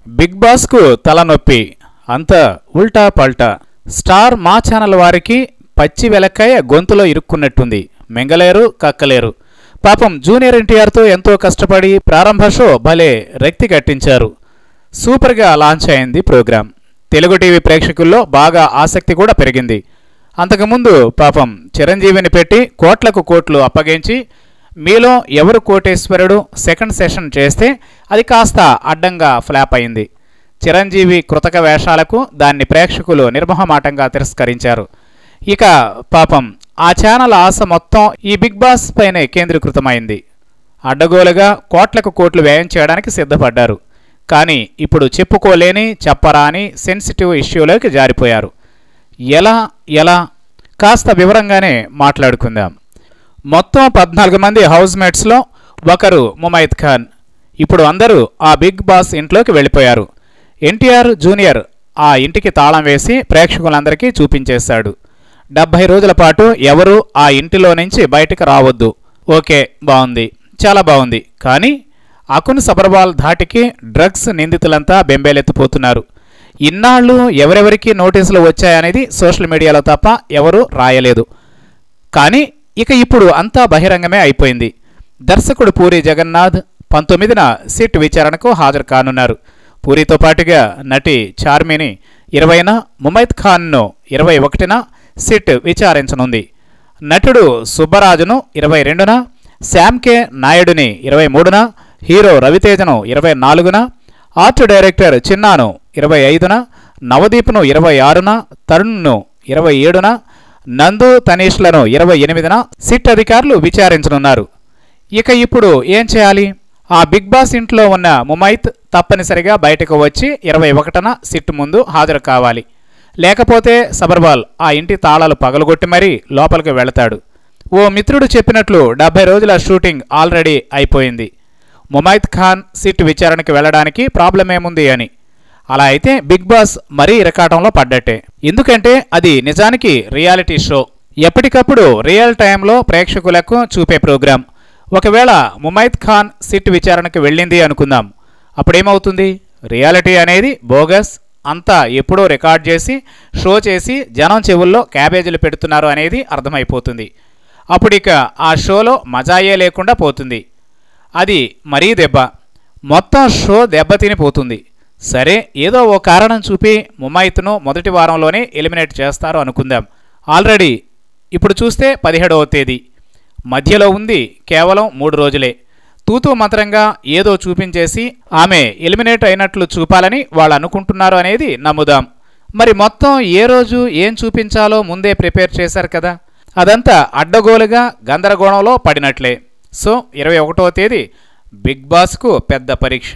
Big బాస్కు తలనొప్పి, అంతా ఉల్టా పల్టా. స్టార్ మా ఛానల్ వారికి పచ్చి వెలక్కాయ గొంతులో ఇరుక్కున్నట్టుంది. మింగలేరు, కక్కలేరు. పాపం జూనియర్ ఎన్టీఆర్తో ఎంతో కష్టపడి ప్రారంభ షో భలే రక్తి కట్టించారు. సూపర్గా లాంచ్ అయింది ప్రోగ్రాం. తెలుగు టీవీ ప్రేక్షకుల్లో బాగా ఆసక్తి కూడా పెరిగింది. అంతకుముందు పాపం చిరంజీవిని పెట్టి కోట్లకు కోట్లు అప్పగించి మీలో ఎవరు కోటేశ్వరుడు సెకండ్ సెషన్ చేస్తే అది కాస్త అడ్డంగా ఫ్లాప్ అయింది. చిరంజీవి కృతక వేషాలకు దాన్ని ప్రేక్షకులు నిర్మోహమాటంగా తిరస్కరించారు. ఇక పాపం ఆ ఛానల్ ఆశ మొత్తం ఈ బిగ్ బాస్ పైనే కేంద్రీకృతమైంది. అడ్డగోలుగా కోట్లకు కోట్లు వ్యయం చేయడానికి సిద్ధపడ్డారు. కానీ ఇప్పుడు చెప్పుకోలేని చెప్పరాని సెన్సిటివ్ ఇష్యూలోకి జారిపోయారు. ఎలా కాస్త వివరంగానే మాట్లాడుకుందాం. మొత్తం 14 మంది హౌస్మేట్స్లో ఒకరు ముమైత్ ఖాన్. ఇప్పుడు అందరూ ఆ బిగ్ బాస్ ఇంట్లోకి వెళ్ళిపోయారు. ఎన్టీఆర్ జూనియర్ ఆ ఇంటికి తాళం వేసి ప్రేక్షకులందరికీ చూపించేశాడు. 70 రోజుల పాటు ఎవరూ ఆ ఇంటిలో నుంచి బయటకు రావద్దు. ఓకే, బాగుంది, చాలా బాగుంది. కానీ అకున్ సబర్వాల్ ధాటికి డ్రగ్స్ నిందితులంతా బెంబేలెత్తిపోతున్నారు. ఇన్నాళ్ళు ఎవరెవరికి నోటీసులు వచ్చాయనేది సోషల్ మీడియాలో తప్ప ఎవరూ రాయలేదు. కానీ ఇక ఇప్పుడు అంతా బహిరంగమే అయిపోయింది. దర్శకుడు పూరి జగన్నాథ్ 19న సిట్ విచారణకు హాజరు కానున్నారు. పూరితో పాటుగా నటి చార్మిని 20న, ముమైత్ ఖాన్ను 21న సిట్ విచారించనుంది. నటుడు సుబ్బరాజును 22న, శ్యామ్ కే నాయుడుని 23న, హీరో రవితేజను 24న, ఆర్ట్ డైరెక్టర్ చిన్నాను 25న, నవదీప్ను 26న, తరుణ్ను 27న, నందు తనీష్లను 28న సిట్ అధికారులు విచారించనున్నారు. ఇక ఇప్పుడు ఏం చేయాలి? ఆ బిగ్ బాస్ ఇంట్లో ఉన్న ముమైత్ తప్పనిసరిగా బయటకు వచ్చి 21న సిట్ ముందు హాజరు కావాలి. లేకపోతే సబర్వాల్ ఆ ఇంటి తాళాలు పగలగొట్టి మరీ లోపలికి వెళతాడు. ఓ మిత్రుడు చెప్పినట్లు 70 రోజుల షూటింగ్ ఆల్రెడీ అయిపోయింది. ముమైత్ ఖాన్ సిట్ విచారణకి వెళ్ళడానికి ప్రాబ్లం ఏముంది అని. అలా అయితే బిగ్ బాస్ మరీ ఇరకాటంలో పడ్డట్టే. ఎందుకంటే అది నిజానికి రియాలిటీ షో, ఎప్పటికప్పుడు రియల్ టైంలో ప్రేక్షకులకు చూపే ప్రోగ్రాం. ఒకవేళ ముమైత్ ఖాన్ సిట్ విచారణకు వెళ్ళింది అనుకుందాం, అప్పుడేమవుతుంది? రియాలిటీ అనేది బోగస్, అంతా ఎప్పుడో రికార్డ్ చేసి షో చేసి జనం చెవుల్లో క్యాబేజీలు పెడుతున్నారు అనేది అర్థమైపోతుంది. అప్పుడిక ఆ షోలో మజాయే లేకుండా పోతుంది. అది మరీ దెబ్బ, మొత్తం షో దెబ్బతినిపోతుంది. సరే, ఏదో ఓ కారణం చూపి ముమైత్ను మొదటి వారంలోనే ఎలిమినేట్ చేస్తారు అనుకుందాం. ఆల్రెడీ ఇప్పుడు చూస్తే 17వ తేదీ, మధ్యలో ఉంది కేవలం 3 రోజులే. తూతూ మంత్రంగా ఏదో చూపించేసి ఆమె ఎలిమినేట్ అయినట్లు చూపాలని వాళ్ళు అనుకుంటున్నారు అనేది నమ్ముదాం. మరి మొత్తం ఏ రోజు ఏం చూపించాలో ముందే ప్రిపేర్ చేశారు కదా, అదంతా అడ్డగోలుగా గందరగోళంలో పడినట్లే. సో 21వ తేదీ బిగ్ బాస్కు పెద్ద పరీక్ష.